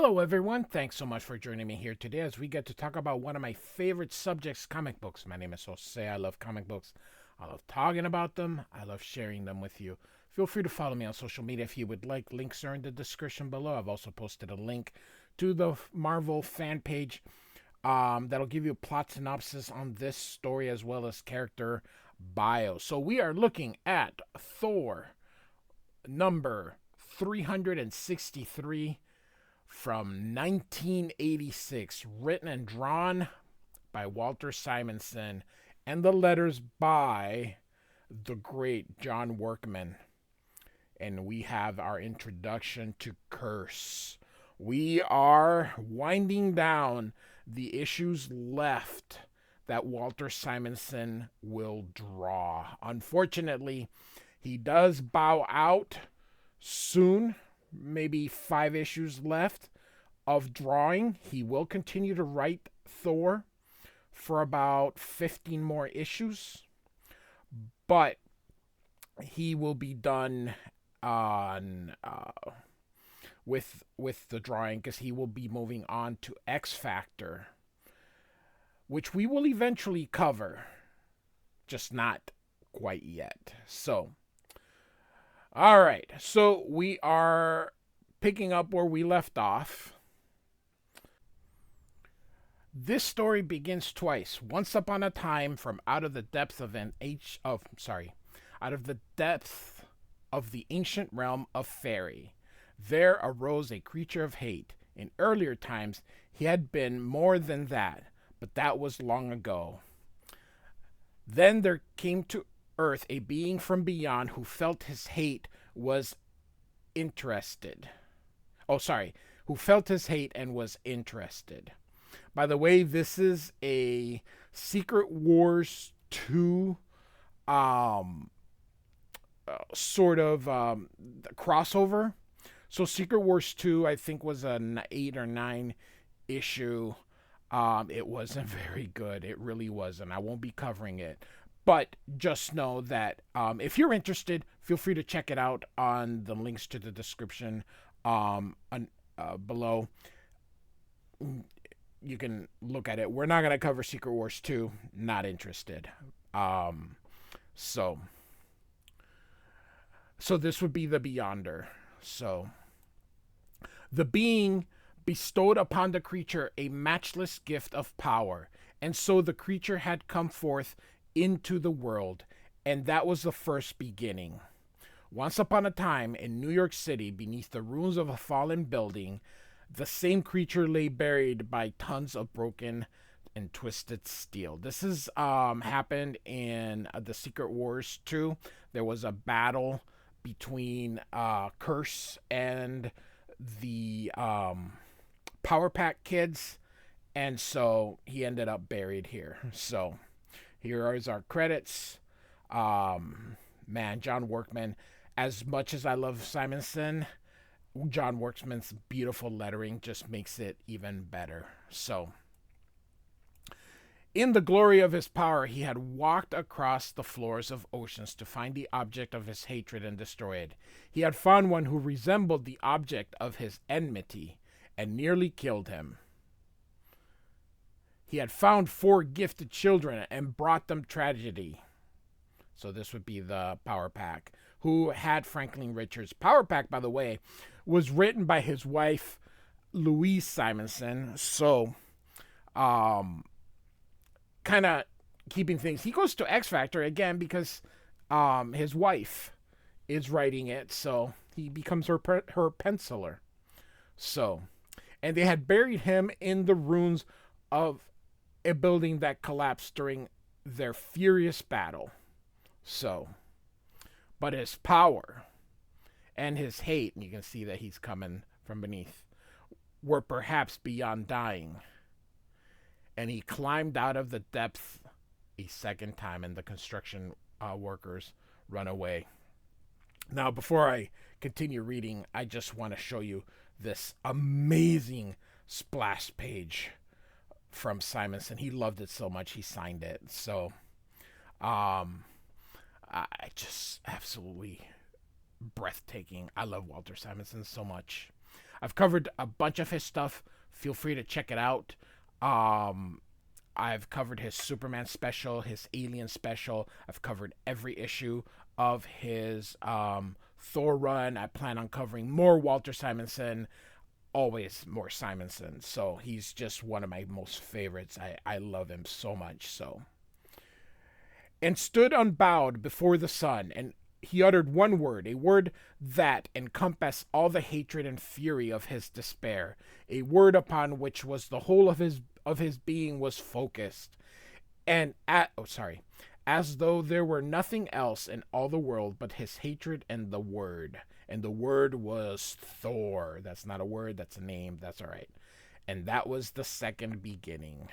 Hello, everyone. Thanks so much for joining me here today as we get to talk about one of my favorite subjects, comic books. My name is Jose. I love comic books. I love talking about them. I love sharing them with you. Feel free to follow me on social media if you would like. Links are in the description below. I've also posted a link to the Marvel fan page that'll give you a plot synopsis on this story as well as character bio. So we are looking at Thor number 363 from 1986, written and drawn by Walter Simonson, and the letters by the great John Workman. And we have our introduction to Curse. We are winding down the issues left that Walter Simonson will draw. Unfortunately, he does bow out soon, maybe 5 issues left of drawing. He will continue to write Thor for about 15 more issues, but he will be done on with the drawing because he will be moving on to X Factor, which we will eventually cover, just not quite yet. So, all right. So we are picking up where we left off. This story begins twice. Once upon a time, from out of the depth of out of the depth of the ancient realm of fairy, there arose a creature of hate. In earlier times, he had been more than that, but that was long ago. Then there came to Earth a being from beyond who felt his hate was interested. Who felt his hate and was interested. By the way, this is a Secret Wars 2 sort of crossover. So Secret Wars 2, I think, was an 8 or 9 issue. It wasn't very good. It really wasn't. I won't be covering it. But just know that if you're interested, feel free to check it out on the links to the description below. You can look at it. We're not going to cover Secret Wars 2. Not interested. So this would be the Beyonder. So the being bestowed upon the creature a matchless gift of power, and so the creature had come forth into the world, and that was the first beginning. Once upon a time, in New York City, beneath the ruins of a fallen building, the same creature lay buried by tons of broken and twisted steel. This is happened in the Secret Wars 2. There was a battle between Curse and the Power Pack kids, and so he ended up buried here. So here is our credits. Man, John Workman. As much as I love Simonson, John Workman's beautiful lettering just makes it even better. So, in the glory of his power, he had walked across the floors of oceans to find the object of his hatred and destroy it. He had found one who resembled the object of his enmity and nearly killed him. He had found 4 gifted children and brought them tragedy. So this would be the Power Pack, who had Franklin Richards. Power Pack, by the way, was written by his wife, Louise Simonson. So, kind of keeping things. He goes to X Factor again because his wife is writing it. So he becomes her penciler. So, and they had buried him in the ruins of a building that collapsed during their furious battle. So, but his power and his hate, and you can see that he's coming from beneath, were perhaps beyond dying. And he climbed out of the depth a second time, and the construction workers run away. Now, before I continue reading, I just want to show you this amazing splash page from Simonson. He loved it so much, he signed it. So, I just absolutely breathtaking. I love Walter Simonson so much. I've covered a bunch of his stuff. Feel free to check it out. Um, I've covered his Superman special, his Alien special. I've covered every issue of his Thor run. I plan on covering more Walter Simonson, always more Simonson. So he's just one of my most favorites. I love him so much. So, and stood unbowed before the sun, and he uttered one word, a word that encompassed all the hatred and fury of his despair, a word upon which was the whole of his being was focused, and as though there were nothing else in all the world but his hatred and the word was Thor. That's not a word, that's a name, that's all right. And that was the second beginning.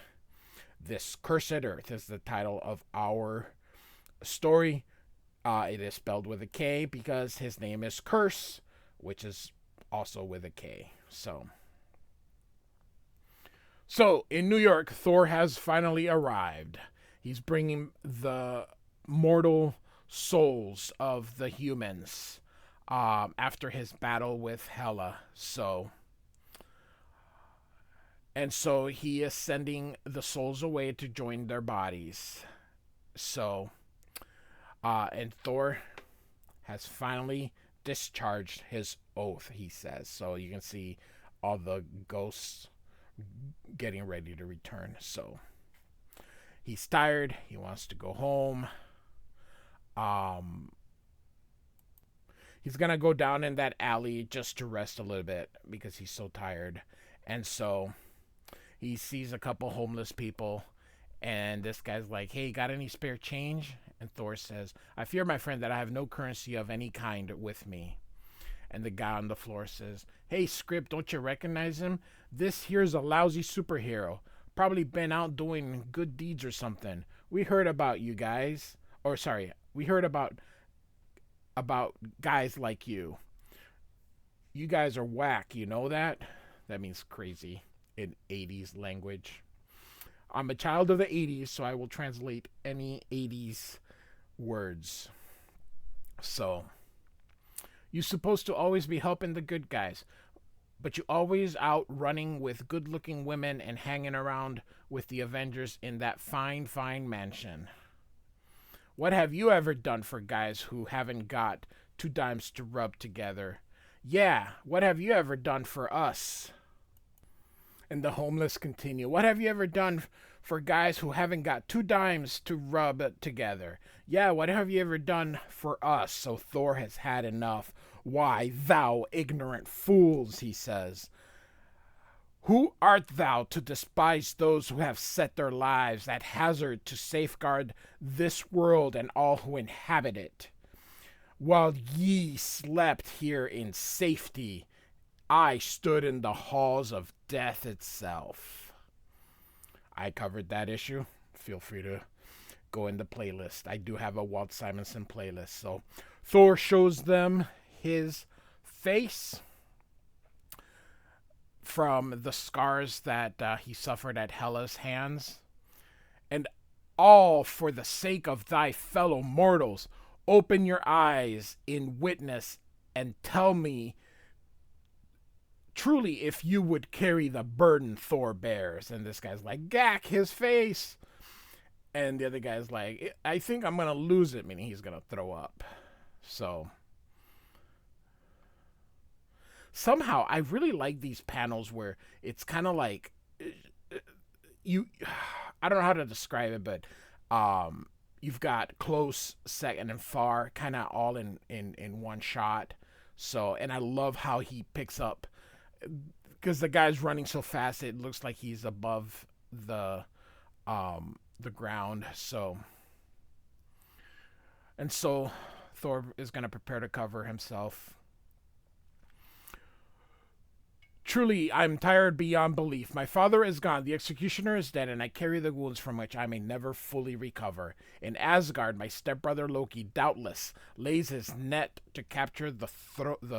This Cursed Earth is the title of our story. It is spelled with a K because his name is Curse, which is also with a K. So in New York, Thor has finally arrived. He's bringing the mortal souls of the humans after his battle with Hela. So he is sending the souls away to join their bodies. So, and Thor has finally discharged his oath, he says. So you can see all the ghosts getting ready to return. So he's tired. He wants to go home. He's going to go down in that alley just to rest a little bit because he's so tired. And so he sees a couple homeless people. And this guy's like, hey, got any spare change? And Thor says, I fear, my friend, that I have no currency of any kind with me. And the guy on the floor says, hey, Script, don't you recognize him? This here's a lousy superhero. Probably been out doing good deeds or something. We heard about you guys. We heard about guys like you. You guys are whack, you know that? That means crazy in 80s language. I'm a child of the 80s, so I will translate any 80s words. So, you're supposed to always be helping the good guys, but you always out running with good-looking women and hanging around with the Avengers in that fine, fine mansion. What have you ever done for guys who haven't got 2 dimes to rub together? Yeah, what have you ever done for us? And the homeless continue. What have you ever done for guys who haven't got 2 dimes to rub together? Yeah, what have you ever done for us? So Thor has had enough. Why, thou ignorant fools, he says. Who art thou to despise those who have set their lives at hazard to safeguard this world and all who inhabit it? While ye slept here in safety, I stood in the halls of death itself. I covered that issue. Feel free to go in the playlist. I do have a Walt Simonson playlist. So Thor shows them his face from the scars that he suffered at Hela's hands. And all for the sake of thy fellow mortals, open your eyes in witness and tell me truly if you would carry the burden Thor bears. And this guy's like, gack his face. And the other guy's like, I think I'm going to lose it, meaning he's going to throw up. So somehow I really like these panels where it's kind of like I don't know how to describe it, but you've got close, second, and far kind of all in one shot. So, and I love how he picks up, because the guy's running so fast it looks like he's above the ground. So, and so Thor is going to prepare to cover himself. Truly, I'm tired beyond belief. My father is gone, the executioner is dead, and I carry the wounds from which I may never fully recover. In Asgard, my stepbrother Loki doubtless lays his net to capture the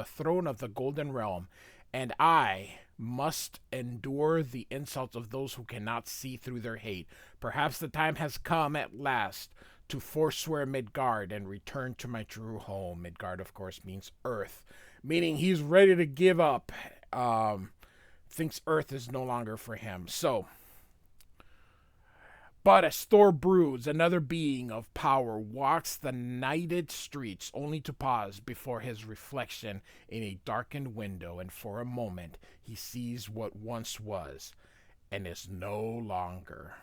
throne of the Golden Realm, and I must endure the insults of those who cannot see through their hate. Perhaps the time has come at last to forswear Midgard and return to my true home. Midgard, of course, means Earth, meaning he's ready to give up thinks Earth is no longer for him. So, but as Thor broods, another being of power walks the nighted streets only to pause before his reflection in a darkened window, and for a moment he sees what once was and is no longer.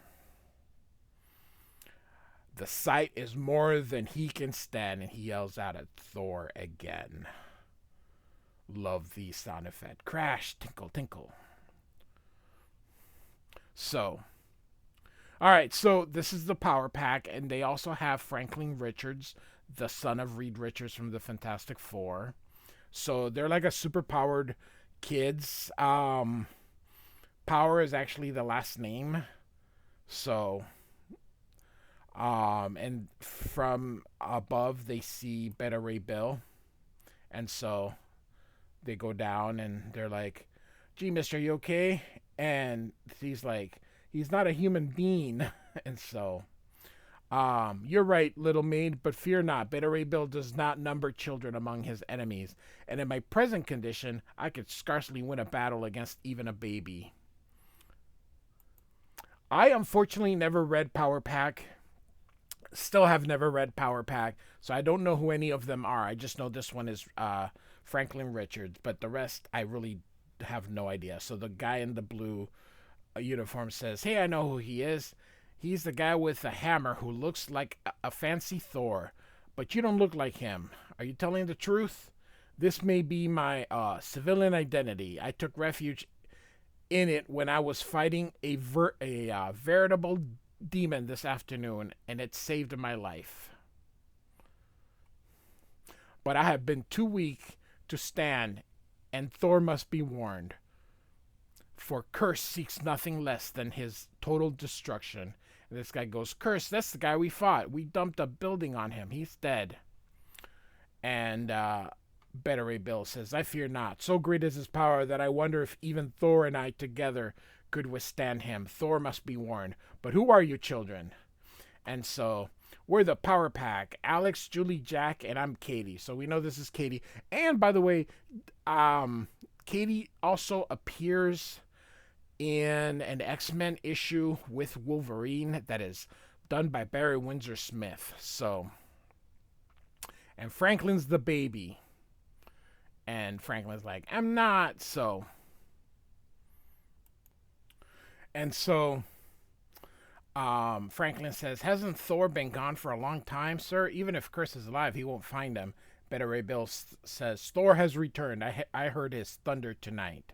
The sight is more than he can stand, and he yells out at Thor again. Love the sound effect. Crash, tinkle, tinkle. So, all right, so this is the Power Pack, and they also have Franklin Richards, the son of Reed Richards from the Fantastic Four. So they're like a super-powered kids. Power is actually the last name. So, and from above they see Beta Ray Bill, and so they go down and they're like, "Gee, mister, you okay?" And he's like, "He's not a human being." And so, "You're right, little maid, but fear not. Beta Ray Bill does not number children among his enemies, and in my present condition, I could scarcely win a battle against even a baby." I unfortunately never read Power Pack. Still have never read Power Pack, so I don't know who any of them are. I just know this one is Franklin Richards, but the rest I really have no idea. So the guy in the blue uniform says, "Hey, I know who he is. He's the guy with the hammer who looks like a fancy Thor, but you don't look like him. Are you telling the truth? This may be my civilian identity. I took refuge in it when I was fighting a veritable demon this afternoon, and it saved my life. But I have been too weak to stand, and Thor must be warned. For Curse seeks nothing less than his total destruction." And this guy goes, "Curse, that's the guy we fought. We dumped a building on him. He's dead." And Beta Ray Bill says, "I fear not. So great is his power that I wonder if even Thor and I together could withstand him. Thor must be warned. But who are you children?" And so we're the Power Pack. Alex, Julie, Jack, and I'm Katie. So we know this is Katie. And by the way, Katie also appears in an X-Men issue with Wolverine that is done by Barry Windsor Smith. So, and Franklin's the baby. And Franklin's like, "I'm not." So, and so Franklin says, "Hasn't Thor been gone for a long time, sir? Even if Curse is alive, he won't find him." Beta Ray Bill says, "Thor has returned. I heard his thunder tonight."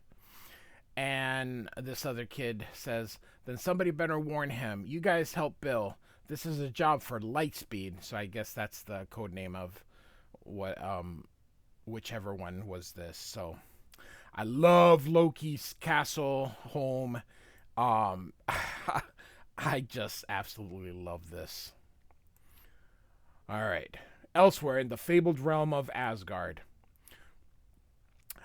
And this other kid says, "Then somebody better warn him. You guys help Bill. This is a job for Lightspeed." So I guess that's the code name of what whichever one was this. So I love Loki's castle home. I just absolutely love this. All right. Elsewhere in the fabled realm of Asgard.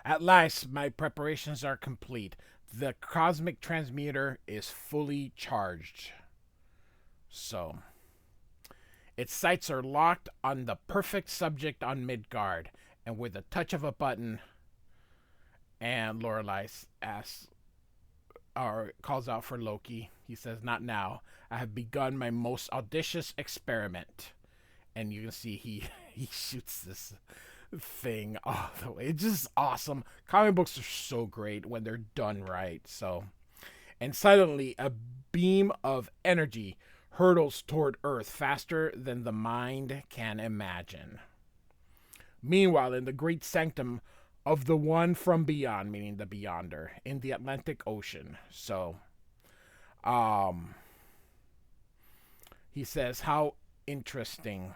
At last, my preparations are complete. The cosmic transmuter is fully charged. So, its sights are locked on the perfect subject on Midgard, and with a touch of a button, and Lorelei asks, or calls out for Loki. He says, "Not now. I have begun my most audacious experiment." And you can see he shoots this thing all the way. It's just awesome. Comic books are so great when they're done right. So, and suddenly a beam of energy hurtles toward Earth faster than the mind can imagine. Meanwhile, in the great sanctum of the one from beyond, meaning the Beyonder, in the Atlantic Ocean. So, he says, "How interesting."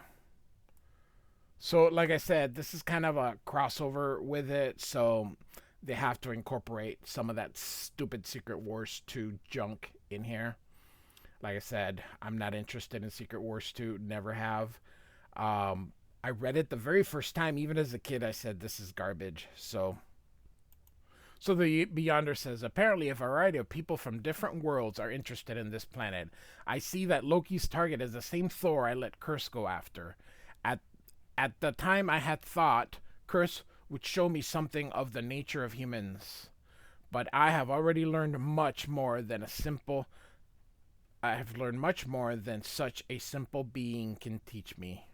So, like I said, this is kind of a crossover with it, so they have to incorporate some of that stupid Secret Wars 2 junk in here. Like I said, I'm not interested in Secret Wars 2, never have. I read it the very first time, even as a kid, I said, "This is garbage." So the Beyonder says, "Apparently a variety of people from different worlds are interested in this planet. I see that Loki's target is the same Thor I let Curse go after. At the time I had thought Curse would show me something of the nature of humans. But I have already learned much more than a simple I have learned much more than such a simple being can teach me.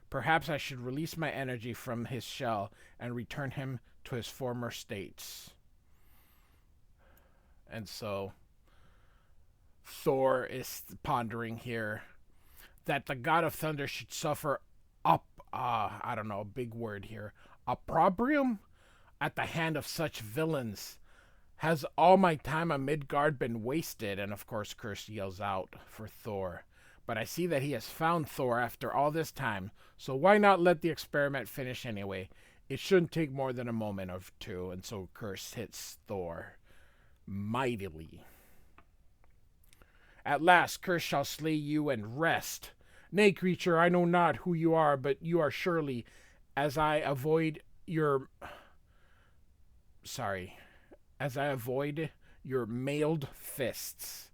Perhaps I should release my energy from his shell and return him to his former states. And so Thor is pondering here that the god of thunder should suffer I don't know, a big word here, opprobrium at the hand of such villains. Has all my time on Midgard been wasted? And of course, Curse yells out for Thor. But I see that he has found Thor after all this time, so why not let the experiment finish anyway? It shouldn't take more than a moment or two, and so Curse hits Thor mightily. At last, Curse shall slay you and rest. Nay, creature, I know not who you are, but you are surely, as I avoid your... Sorry. As I avoid your mailed fists.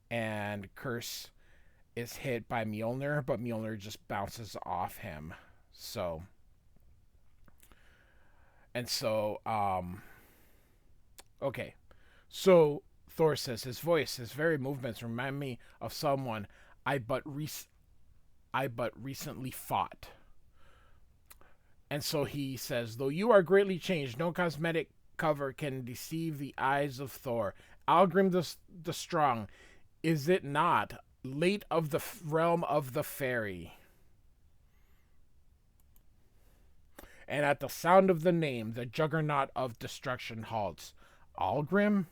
And Curse is hit by Mjolnir, but Mjolnir just bounces off him. So... And so, okay. So, Thor says, his voice, his very movements remind me of someone I but recently fought. And so he says, though you are greatly changed, no cosmetic cover can deceive the eyes of Thor. Algrim the Strong, is it not? Late of the realm of the fairy. And at the sound of the name, the juggernaut of destruction halts. Algrim?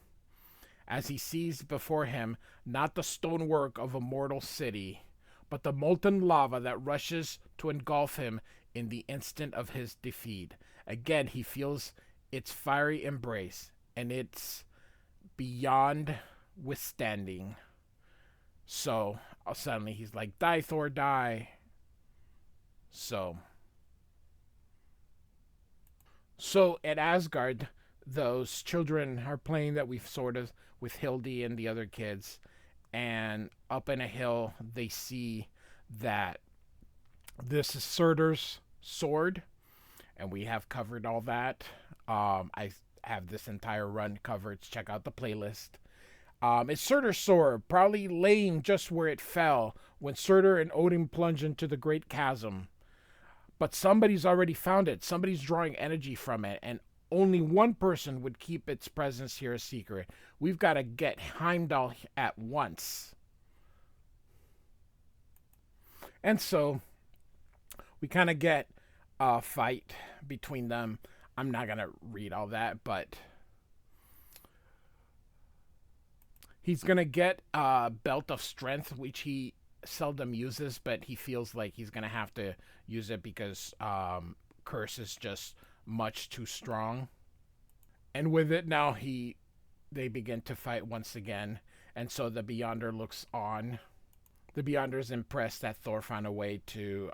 As he sees before him not the stonework of a mortal city, but the molten lava that rushes to engulf him in the instant of his defeat. Again, he feels its fiery embrace, and it's beyond withstanding. So, suddenly he's like, die, Thor, die. So at Asgard, those children are playing that we've sort of with Hildy and the other kids, and up in a hill they see that this is Surtur's sword, and we have covered all that. I have this entire run covered. Check out the playlist. It's Surtur's sword, probably laying just where it fell when Surtur and Odin plunged into the great chasm. But somebody's already found it. Somebody's drawing energy from it, and only one person would keep its presence here a secret. We've got to get Heimdall at once. And so we kind of get a fight between them. I'm not going to read all that, but he's going to get a belt of strength, which he seldom uses, but he feels like he's going to have to use it because Curse is just much too strong. And with it now, they begin to fight once again. And so the Beyonder looks on. The Beyonder is impressed that Thor found a way to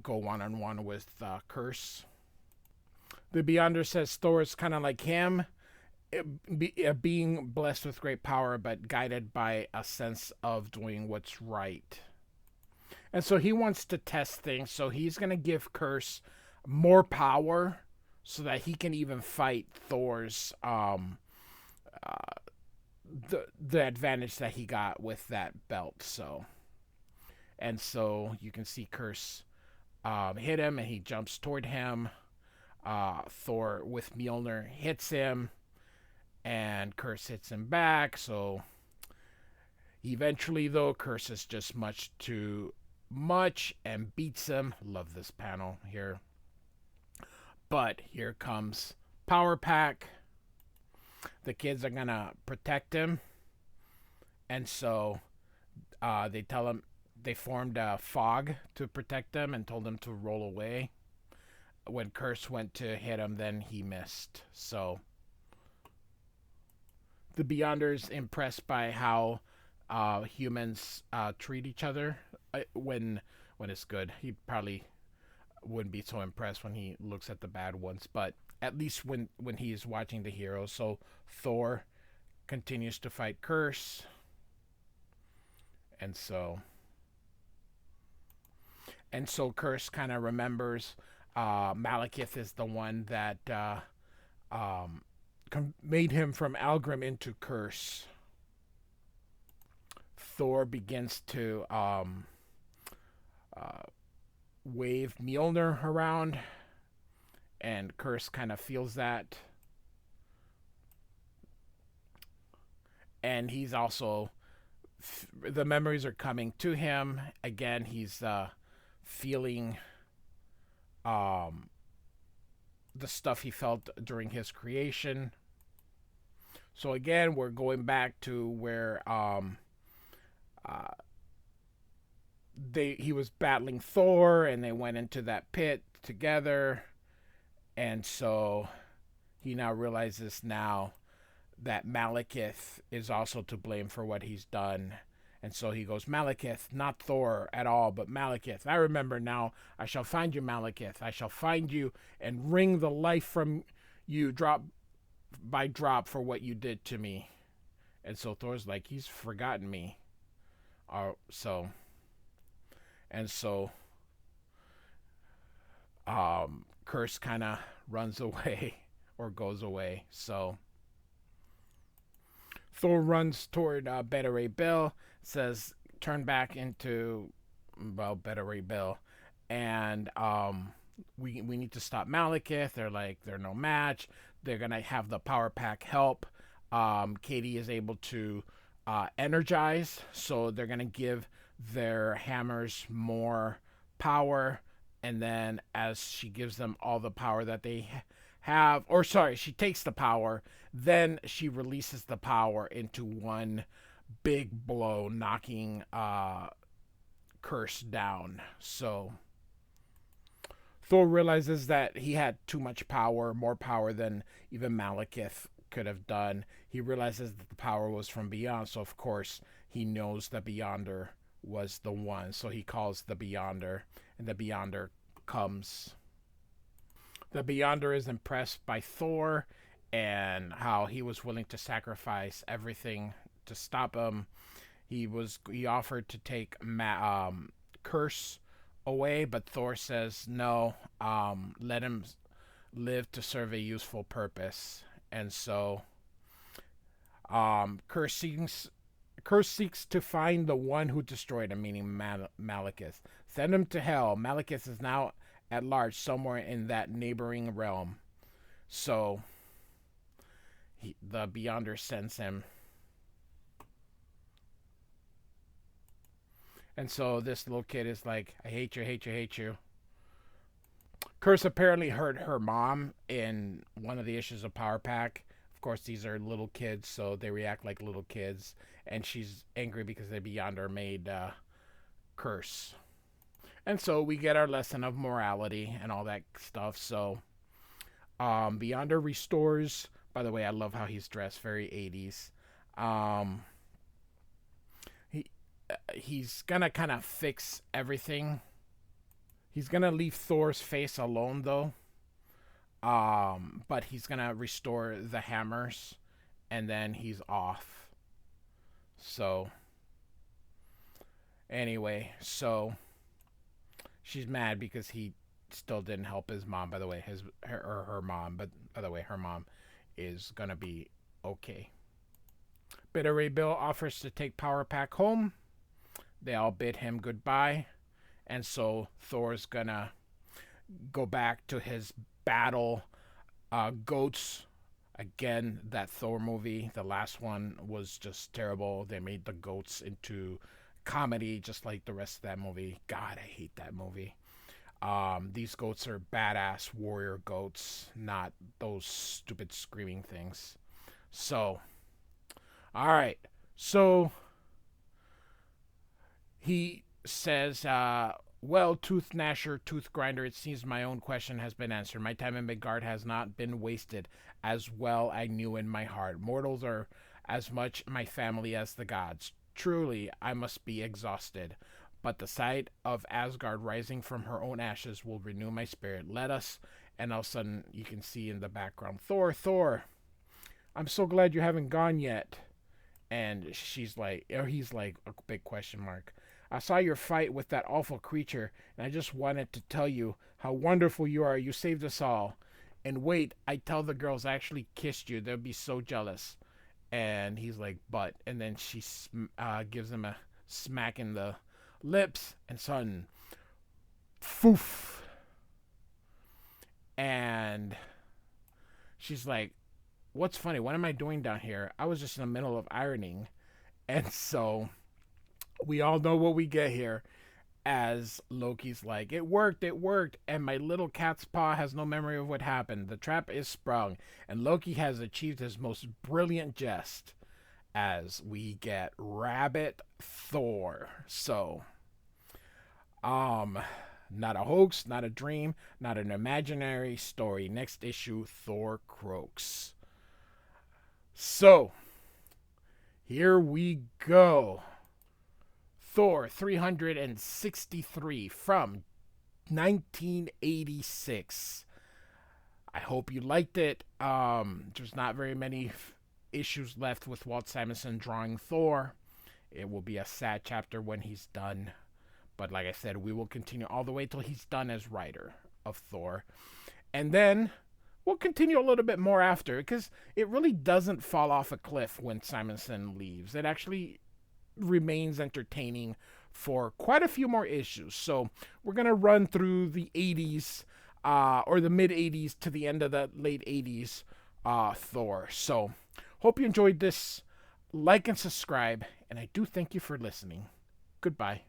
go one-on-one with Curse. The Beyonder says Thor is kind of like him, being blessed with great power, but guided by a sense of doing what's right. And so he wants to test things, so he's going to give Curse more power so that he can even fight Thor's the advantage that he got with that belt. So you can see Curse hit him, and he jumps toward him. Thor with Mjolnir hits him, and Curse hits him back. So eventually, though, Curse is just much too much and beats him. Love this panel here. But here comes Power Pack. The kids are gonna protect him, and so they tell him, they formed a fog to protect him and told him to roll away. When Curse went to hit him, then he missed. So the Beyonder's impressed by how humans treat each other when it's good. He probably wouldn't be so impressed when he looks at the bad ones, but at least when he's watching the heroes. So Thor continues to fight Curse, and so Curse kind of remembers Malekith is the one that made him from Algrim into curse. Thor begins to uh, wave Mjolnir around, and Curse kind of feels that. And he's also, the memories are coming to him. Again, he's feeling um, the stuff he felt during his creation. So again, we're going back to where uh, he was battling Thor, and they went into that pit together, and so he now realizes now that Malekith is also to blame for what he's done. And so he goes, Malekith, not Thor at all, but Malekith. I remember now. I shall find you, Malekith. I shall find you and wring the life from you drop by drop for what you did to me. And so Thor's like, he's forgotten me. So, and so, Curse kind of runs away or goes away. So Thor runs toward Beta Ray Bill, says, turn back into, well, Beta Ray Bill. And we need to stop Malekith. They're like, they're no match. They're going to have the power pack help. Katie is able to energize, so they're going to give their hammers more power. And then as she gives them all the power that they have, or sorry, she takes the power, then she releases the power into one big blow, knocking Curse down. So Thor realizes that he had too much power, more power than even Malekith could have done. He realizes that the power was from beyond, so of course he knows that Beyonder was the one. So he calls the Beyonder, and the Beyonder comes. The Beyonder is impressed by Thor and how he was willing to sacrifice everything to stop him. He offered to take Curse away, but Thor says no. Let him live to serve a useful purpose. And so Curse seeks to find the one who destroyed him, meaning Malekith. Send him to hell. Malekith is now at large somewhere in that neighboring realm. So the Beyonder sends him. And so this little kid is like, I hate you, hate you, hate you. Curse apparently hurt her mom in one of the issues of Power Pack. Of course, these are little kids, so they react like little kids. And she's angry because the Beyonder made Curse. And so we get our lesson of morality and all that stuff. So Beyonder restores. By the way, I love how he's dressed, very 80s. He's gonna kind of fix everything. He's gonna leave Thor's face alone though. But he's gonna restore the hammers, and then he's off. So anyway, so she's mad because he still didn't help his mom. By the way, her mom. But by the way, her mom is gonna be okay. Beta Ray Bill offers to take Power Pack home. They all bid him goodbye, and so Thor's gonna go back to his battle goats. Again, that Thor movie, the last one, was just terrible. They made the goats into comedy just like the rest of that movie. God, I hate that movie. These goats are badass warrior goats, not those stupid screaming things. So, all right. So he says, well, Tooth Gnasher, Tooth Grinder, it seems my own question has been answered. My time in Midgard has not been wasted, as well I knew in my heart. Mortals are as much my family as the gods. Truly, I must be exhausted. But the sight of Asgard rising from her own ashes will renew my spirit. Let us, and all of a sudden you can see in the background, Thor, I'm so glad you haven't gone yet. And she's like, or he's like, a big question mark. I saw your fight with that awful creature, and I just wanted to tell you how wonderful you are. You saved us all. And wait, I tell the girls I actually kissed you. They'll be so jealous. And he's like, but. And then she gives him a smack in the lips. And sudden, foof. And she's like, what's funny? What am I doing down here? I was just in the middle of ironing. And so we all know what we get here. As Loki's like, it worked, and my little cat's paw has no memory of what happened. The trap is sprung, and Loki has achieved his most brilliant jest. As we get Rabbit Thor. So, not a hoax, not a dream, not an imaginary story. Next issue, Thor croaks. So, here we go. Thor 363 from 1986. I hope you liked it. There's not very many issues left with Walt Simonson drawing Thor. It will be a sad chapter when he's done. But like I said, we will continue all the way till he's done as writer of Thor. And then we'll continue a little bit more after, because it really doesn't fall off a cliff when Simonson leaves. It actually remains entertaining for quite a few more issues. So we're going to run through the 80s or the mid 80s to the end of the late 80s Thor. So hope you enjoyed this. Like and subscribe, and I do thank you for listening. Goodbye.